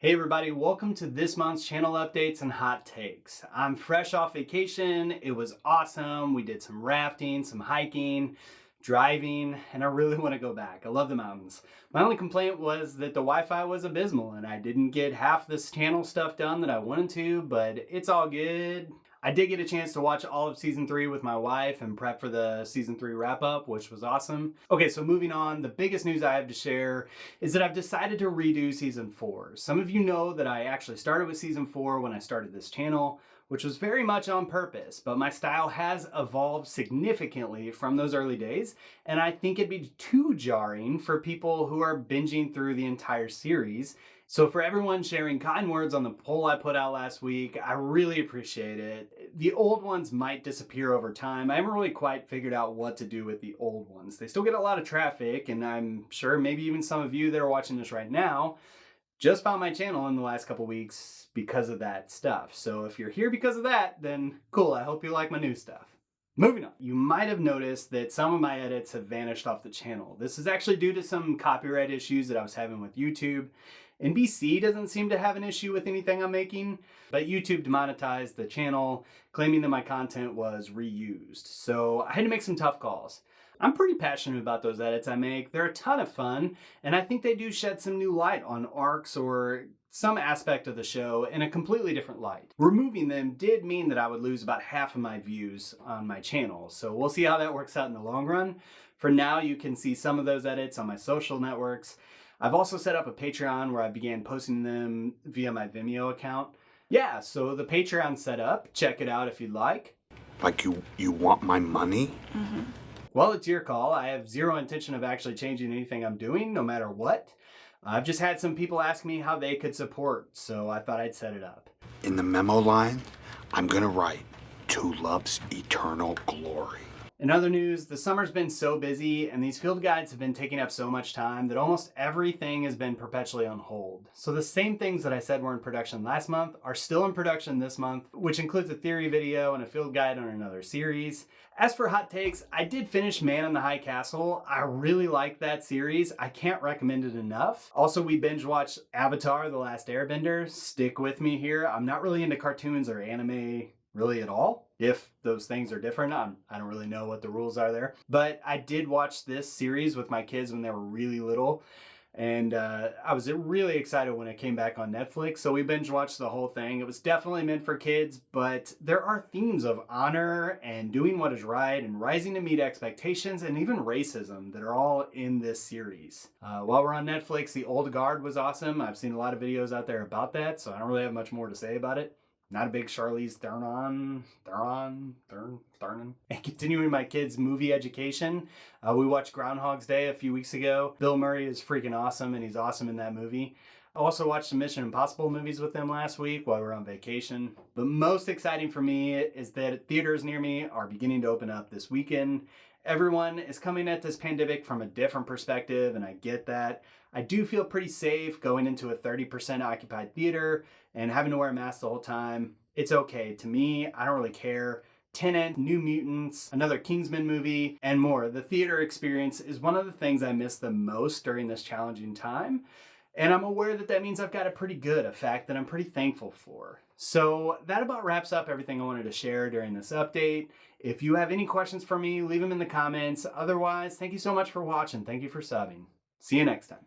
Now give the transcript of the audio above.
Hey everybody, welcome to this month's channel updates and hot takes. I'm fresh off vacation. It was awesome. We did some rafting, some hiking, driving, and I really want to go back. I love the mountains. My only complaint was that the Wi-Fi was abysmal and I didn't get half this channel stuff done that I wanted to, but it's all good. I did get a chance to watch all of season 3 with my wife and prep for the season 3 wrap up, which was awesome. Okay, so moving on, the biggest news I have to share is that I've decided to redo season 4. Some of you know that I actually started with season 4 when I started this channel, which was very much on purpose, but my style has evolved significantly from those early days, and I think it'd be too jarring for people who are binging through the entire series. So for everyone sharing kind words on the poll I put out last week, I really appreciate it. The old ones might disappear over time. I haven't really quite figured out what to do with the old ones. They still get a lot of traffic, and I'm sure maybe even some of you that are watching this right now just found my channel in the last couple weeks because of that stuff. So if you're here because of that, then cool, I hope you like my new stuff. Moving on, you might have noticed that some of my edits have vanished off the channel. This is actually due to some copyright issues that I was having with YouTube. NBC doesn't seem to have an issue with anything I'm making, but YouTube demonetized the channel, claiming that my content was reused. So I had to make some tough calls. I'm pretty passionate about those edits I make. They're a ton of fun, and I think they do shed some new light on arcs or some aspect of the show in a completely different light. Removing them did mean that I would lose about half of my views on my channel, so we'll see how that works out in the long run. For now, you can see some of those edits on my social networks. I've also set up a Patreon where I began posting them via my Vimeo account. Yeah, so the Patreon's set up. Check it out if you'd like. Like you want my money? Well, it's your call. I have zero intention of actually changing anything I'm doing, no matter what. I've just had some people ask me how they could support, so I thought I'd set it up. In the memo line, I'm gonna write "to love's eternal glory." In other news, the summer's been so busy and these field guides have been taking up so much time that almost everything has been perpetually on hold. So the same things that I said were in production last month are still in production this month, which includes a theory video and a field guide on another series. As for hot takes, I did finish Man in the High Castle. I really liked that series. I can't recommend it enough. Also, we binge watched Avatar: The Last Airbender. Stick with me here. I'm not really into cartoons or anime really at all. If those things are different, I don't really know what the rules are there. But I did watch this series with my kids when they were really little. And I was really excited when it came back on Netflix. So we binge watched the whole thing. It was definitely meant for kids, but there are themes of honor and doing what is right and rising to meet expectations and even racism that are all in this series. While we're on Netflix, The Old Guard was awesome. I've seen a lot of videos out there about that, so I don't really have much more to say about it. Not a big Charlize Theron. And continuing my kids' movie education, we watched Groundhogs Day a few weeks ago. Bill Murray is freaking awesome, and he's awesome in that movie. I also watched some Mission Impossible movies with them last week while we were on vacation. But most exciting for me is that theaters near me are beginning to open up this weekend. Everyone is coming at this pandemic from a different perspective, and I get that. I do feel pretty safe going into a 30% occupied theater and having to wear a mask the whole time. It's okay. To me, I don't really care. Tenet, New Mutants, another Kingsman movie, and more. The theater experience is one of the things I miss the most during this challenging time. And I'm aware that that means I've got it pretty good, a fact that I'm pretty thankful for. So that about wraps up everything I wanted to share during this update. If you have any questions for me, leave them in the comments. Otherwise, thank you so much for watching. Thank you for subbing. See you next time.